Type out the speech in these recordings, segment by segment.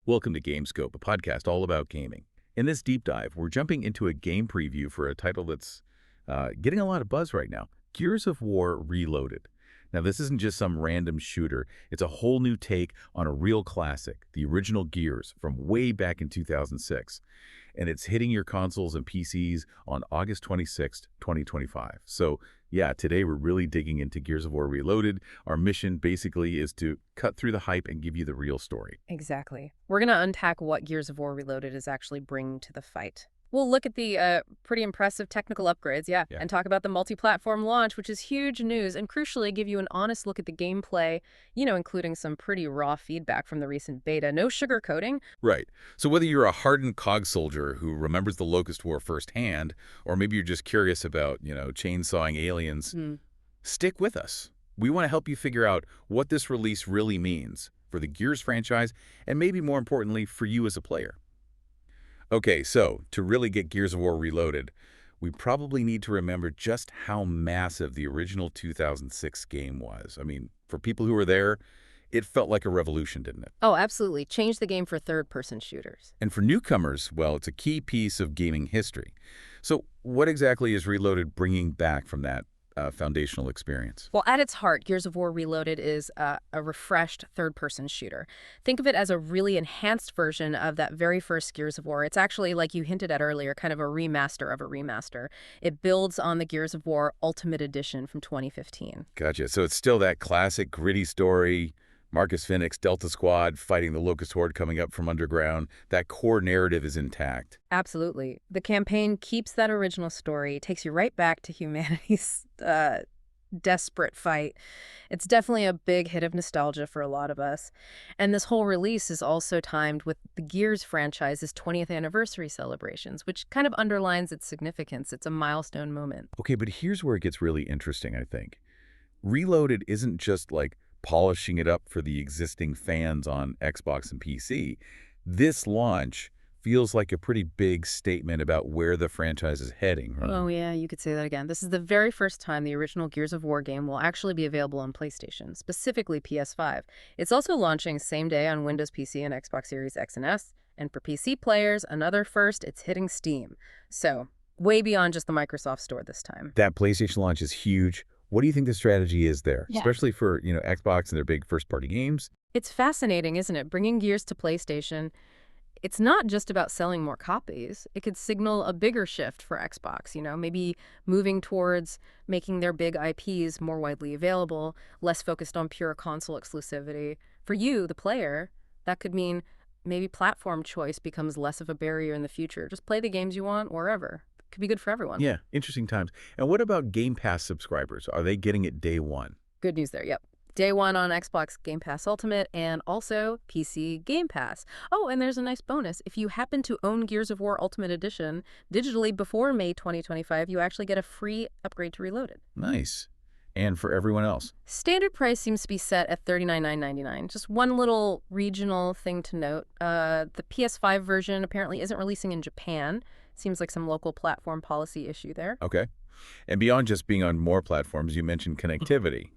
Welcome to Gamescope, a podcast all about gaming. In this deep dive, we're jumping into a game preview for a title that's getting a lot of buzz right now, Gears of War Reloaded. Now, this isn't just some random shooter. It's a whole new take on a real classic, the original Gears from way back in 2006. And it's hitting your consoles and PCs on August 26th, 2025. So, yeah, today we're really digging into Gears of War Reloaded. Our mission basically is to cut through the hype and give you the real story. Exactly. We're going to unpack what Gears of War Reloaded is actually bringing to the fight. We'll look at the pretty impressive technical upgrades, and talk about the multi-platform launch, which is huge news, and crucially give you an honest look at the gameplay, including some pretty raw feedback from the recent beta. No sugarcoating. Right. So whether you're a hardened COG soldier who remembers the Locust War firsthand, or maybe you're just curious about, chainsawing aliens, stick with us. We want to help you figure out what this release really means for the Gears franchise, and maybe more importantly, for you as a player. Okay, so to really get Gears of War Reloaded, we probably need to remember just how massive the original 2006 game was. I mean, for people who were there, it felt like a revolution, didn't it? Oh, absolutely. Changed the game for third-person shooters. And for newcomers, well, it's a key piece of gaming history. So what exactly is Reloaded bringing back from that foundational experience? Well, at its heart, Gears of War Reloaded is a refreshed third-person shooter. Think of it as a really enhanced version of that very first Gears of War. It's actually, like you hinted at earlier, kind of a remaster of a remaster. It builds on the Gears of War Ultimate Edition from 2015. Gotcha. So it's still that classic gritty story, Marcus Phoenix, Delta Squad, fighting the Locust Horde coming up from underground. That core narrative is intact. Absolutely. The campaign keeps that original story, takes you right back to humanity's desperate fight. It's definitely a big hit of nostalgia for a lot of us. And this whole release is also timed with the Gears franchise's 20th anniversary celebrations, which kind of underlines its significance. It's a milestone moment. Okay, but here's where it gets really interesting, I think. Reloaded isn't just like polishing it up for the existing fans on Xbox and PC. This launch feels like a pretty big statement about where the franchise is heading. Right? Oh, yeah, you could say that again. This is the very first time the original Gears of War game will actually be available on PlayStation, specifically PS5. It's also launching same day on Windows PC and Xbox Series X and S. And for PC players, another first, it's hitting Steam. So, way beyond just the Microsoft Store this time. That PlayStation launch is huge. What do you think the strategy is there, especially for, Xbox and their big first-party games? It's fascinating, isn't it? Bringing Gears to PlayStation, it's not just about selling more copies. It could signal a bigger shift for Xbox, maybe moving towards making their big IPs more widely available, less focused on pure console exclusivity. For you, the player, that could mean maybe platform choice becomes less of a barrier in the future. Just play the games you want wherever. Could be good for everyone. Yeah, interesting times. And what about Game Pass subscribers? Are they getting it day one? Good news there, yep. Day one on Xbox Game Pass Ultimate and also PC Game Pass. Oh, and there's a nice bonus. If you happen to own Gears of War Ultimate Edition digitally before May 2025, you actually get a free upgrade to Reloaded. Nice. And for everyone else? Standard price seems to be set at $39,999. Just one little regional thing to note. The PS5 version apparently isn't releasing in Japan. Seems like some local platform policy issue there. Okay. And beyond just being on more platforms, you mentioned connectivity.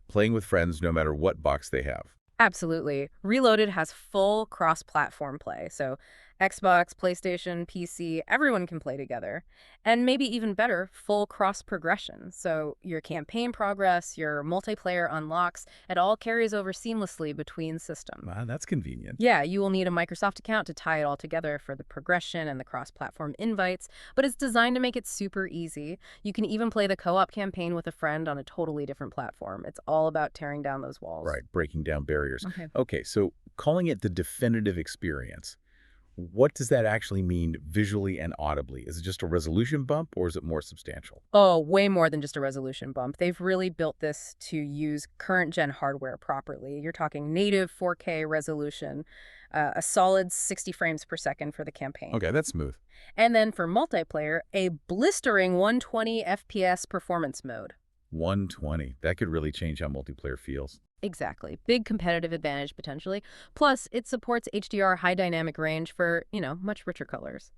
Playing with friends no matter what box they have. Absolutely. Reloaded has full cross-platform play. So Xbox, PlayStation, PC, everyone can play together. And maybe even better, full cross-progression. So your campaign progress, your multiplayer unlocks, it all carries over seamlessly between systems. Wow, that's convenient. Yeah, you will need a Microsoft account to tie it all together for the progression and the cross-platform invites, but it's designed to make it super easy. You can even play the co-op campaign with a friend on a totally different platform. It's all about tearing down those walls. Right, breaking down barriers. Okay, so calling it the definitive experience, what does that actually mean visually and audibly? Is it just a resolution bump or is it more substantial? Oh, way more than just a resolution bump. They've really built this to use current-gen hardware properly. You're talking native 4K resolution, a solid 60 frames per second for the campaign. Okay, that's smooth. And then for multiplayer, a blistering 120 FPS performance mode. 120. That could really change how multiplayer feels. Exactly. Big competitive advantage, potentially. Plus, it supports HDR high dynamic range for, much richer colors.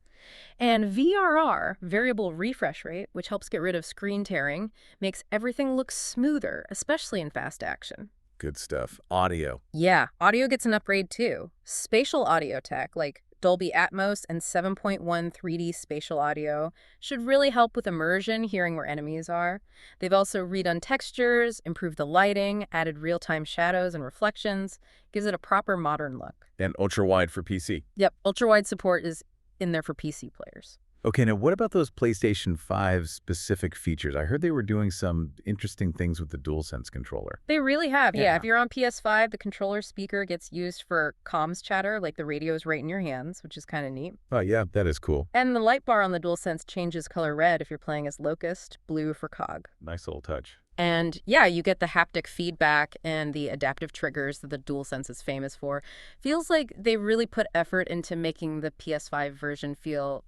And VRR, variable refresh rate, which helps get rid of screen tearing, makes everything look smoother, especially in fast action. Good stuff. Audio. Yeah, audio gets an upgrade too. Spatial audio tech, like Dolby Atmos and 7.1 3D spatial audio, should really help with immersion, hearing where enemies are. They've also redone textures, improved the lighting, added real-time shadows and reflections, gives it a proper modern look. And ultra-wide for PC. Yep, ultra-wide support is in there for PC players. Okay, now what about those PlayStation 5 specific features? I heard they were doing some interesting things with the DualSense controller. They really have. Yeah, Yeah. if you're on PS5, the controller speaker gets used for comms chatter, like the radio's right in your hands, which is kind of neat. Oh, yeah, that is cool. And the light bar on the DualSense changes color red if you're playing as Locust, blue for COG. Nice little touch. And yeah, you get the haptic feedback and the adaptive triggers that the DualSense is famous for. Feels like they really put effort into making the PS5 version feel,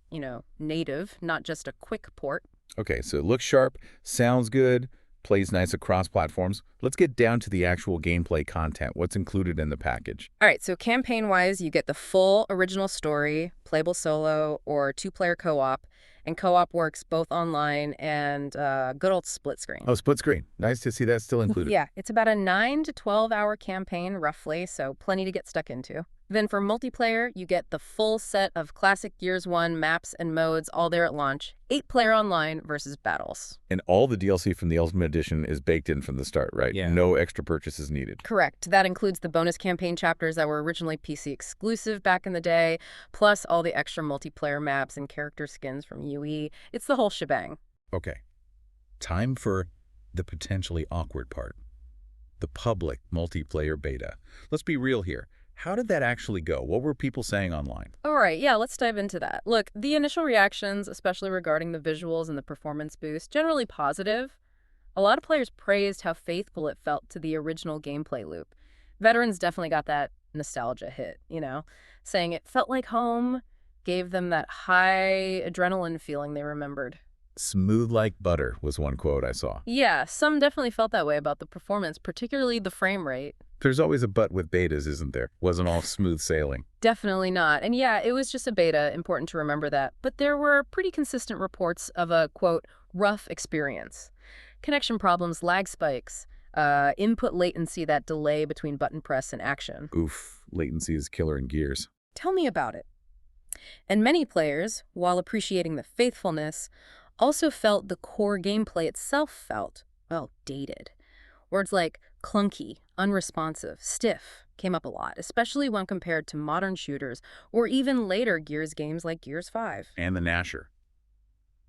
native, not just a quick port. Okay, so it looks sharp, sounds good, plays nice across platforms. Let's get down to the actual gameplay content. What's included in the package? All right, so campaign-wise, you get the full original story, playable solo or two-player co-op, and co-op works both online and good old split screen. Oh, split screen. Nice to see that still included. Yeah, it's about a 9 to 12-hour campaign, roughly, so plenty to get stuck into. Then for multiplayer, you get the full set of classic Gears 1 maps and modes all there at launch, 8-player online versus battles. And all the DLC from the Ultimate Edition is baked in from the start, right? Yeah. No extra purchases needed. Correct. That includes the bonus campaign chapters that were originally PC exclusive back in the day, plus all the extra multiplayer maps and character skins from UE. It's the whole shebang. Okay. Time for the potentially awkward part. The public multiplayer beta. Let's be real here. How did that actually go? What were people saying online? All right, yeah, let's dive into that. Look, the initial reactions, especially regarding the visuals and the performance boost, generally positive. A lot of players praised how faithful it felt to the original gameplay loop. Veterans definitely got that nostalgia hit, saying it felt like home, gave them that high adrenaline feeling they remembered. Smooth like butter was one quote I saw. Yeah, some definitely felt that way about the performance, particularly the frame rate. There's always a but with betas, isn't there? Wasn't all smooth sailing. Definitely not. And yeah, it was just a beta, important to remember that. But there were pretty consistent reports of a, quote, rough experience. Connection problems, lag spikes, input latency, that delay between button press and action. Oof, latency is killer in Gears. Tell me about it. And many players, while appreciating the faithfulness, also felt the core gameplay itself felt, well, dated. Words like clunky, unresponsive, stiff came up a lot, especially when compared to modern shooters or even later Gears games like Gears 5. And the Gnasher.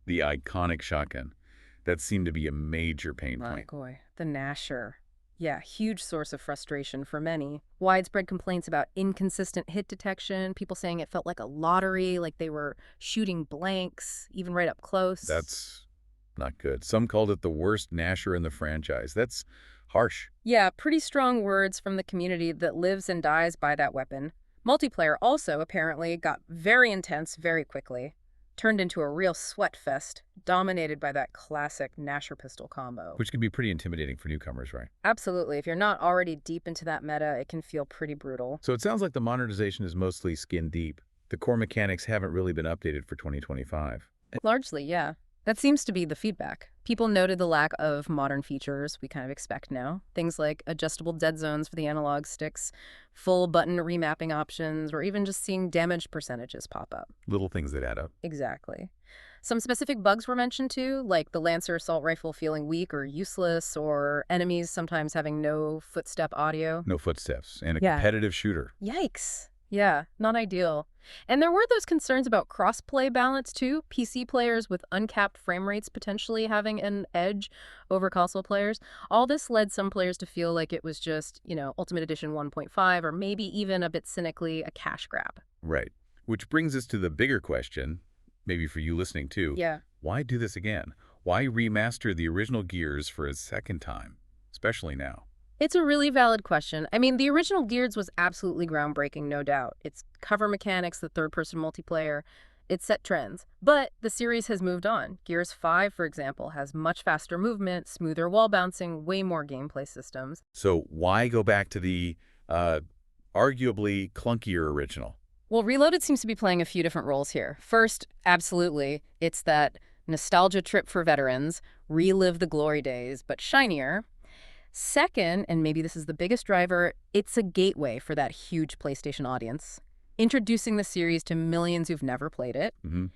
The iconic shotgun. That seemed to be a major pain My point. boy, the Gnasher. Yeah, huge source of frustration for many. Widespread complaints about inconsistent hit detection, people saying it felt like a lottery, like they were shooting blanks, even right up close. That's not good. Some called it the worst Gnasher in the franchise. That's harsh. Yeah, pretty strong words from the community that lives and dies by that weapon. Multiplayer also, apparently, got very intense very quickly. Turned into a real sweat fest, dominated by that classic Gnasher pistol combo. Which can be pretty intimidating for newcomers, right? Absolutely. If you're not already deep into that meta, it can feel pretty brutal. So it sounds like the modernization is mostly skin deep. The core mechanics haven't really been updated for 2025. Largely, yeah. That seems to be the feedback. People noted the lack of modern features we kind of expect now. Things like adjustable dead zones for the analog sticks, full button remapping options, or even just seeing damage percentages pop up. Little things that add up. Exactly. Some specific bugs were mentioned too, like the Lancer assault rifle feeling weak or useless, or enemies sometimes having no footstep audio. No footsteps. And a Yeah. competitive shooter. Yikes. Yeah, not ideal. And there were those concerns about cross-play balance too, PC players with uncapped frame rates potentially having an edge over console players. All this led some players to feel like it was just, Ultimate Edition 1.5 or maybe even a bit cynically a cash grab. Right. Which brings us to the bigger question, maybe for you listening too. Yeah. Why do this again? Why remaster the original Gears for a second time, especially now? It's a really valid question. I mean, the original Gears was absolutely groundbreaking, no doubt. Its cover mechanics, the third-person multiplayer, it set trends. But the series has moved on. Gears 5, for example, has much faster movement, smoother wall bouncing, way more gameplay systems. So why go back to the arguably clunkier original? Well, Reloaded seems to be playing a few different roles here. First, absolutely, it's that nostalgia trip for veterans, relive the glory days, but shinier. Second, and maybe this is the biggest driver, it's a gateway for that huge PlayStation audience, introducing the series to millions who've never played it. Hmm.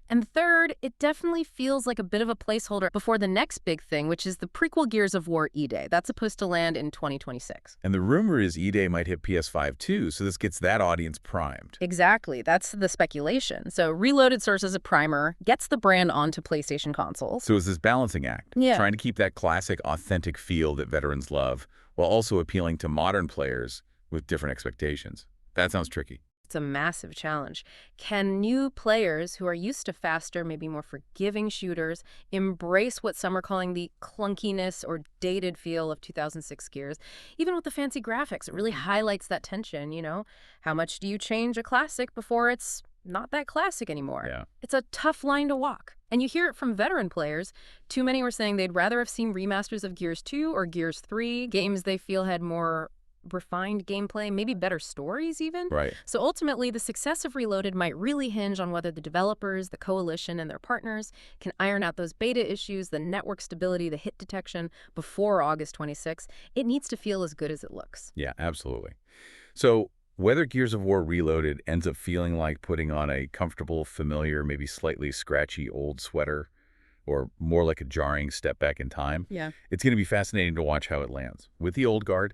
And third, it definitely feels like a bit of a placeholder before the next big thing, which is the prequel Gears of War E-Day. That's supposed to land in 2026. And the rumor is E-Day might hit PS5 too, so this gets that audience primed. Exactly. That's the speculation. So Reloaded serves as a primer, gets the brand onto PlayStation consoles. So it's this balancing act, Yeah. trying to keep that classic, authentic feel that veterans love, while also appealing to modern players with different expectations. That sounds tricky. It's a massive challenge. Can new players who are used to faster, maybe more forgiving shooters embrace what some are calling the clunkiness or dated feel of 2006 Gears? Even with the fancy graphics, it really highlights that tension, you know? How much do you change a classic before it's not that classic anymore? Yeah. It's a tough line to walk. And you hear it from veteran players. Too many were saying they'd rather have seen remasters of Gears 2 or Gears 3, games they feel had more refined gameplay, maybe better stories even. Right. So ultimately, the success of Reloaded might really hinge on whether the developers, the coalition, and their partners can iron out those beta issues, the network stability, the hit detection before August 26. It needs to feel as good as it looks. Yeah, absolutely. So whether Gears of War Reloaded ends up feeling like putting on a comfortable, familiar, maybe slightly scratchy old sweater, or more like a jarring step back in time, Yeah. it's going to be fascinating to watch how it lands with the old guard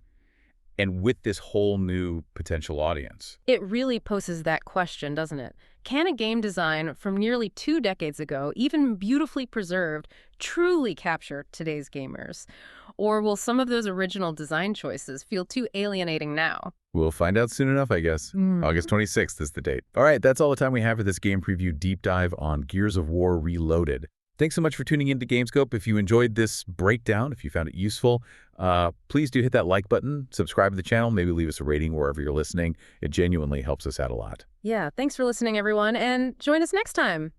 and with this whole new potential audience. It really poses that question, doesn't it? Can a game design from nearly 2 decades ago, even beautifully preserved, truly capture today's gamers? Or will some of those original design choices feel too alienating now? We'll find out soon enough, I guess. August 26th is the date. All right, that's all the time we have for this game preview deep dive on Gears of War Reloaded. Thanks so much for tuning into Gamescope. If you enjoyed this breakdown, if you found it useful, please do hit that like button, subscribe to the channel, maybe leave us a rating wherever you're listening. It genuinely helps us out a lot. Yeah, thanks for listening, everyone, and join us next time.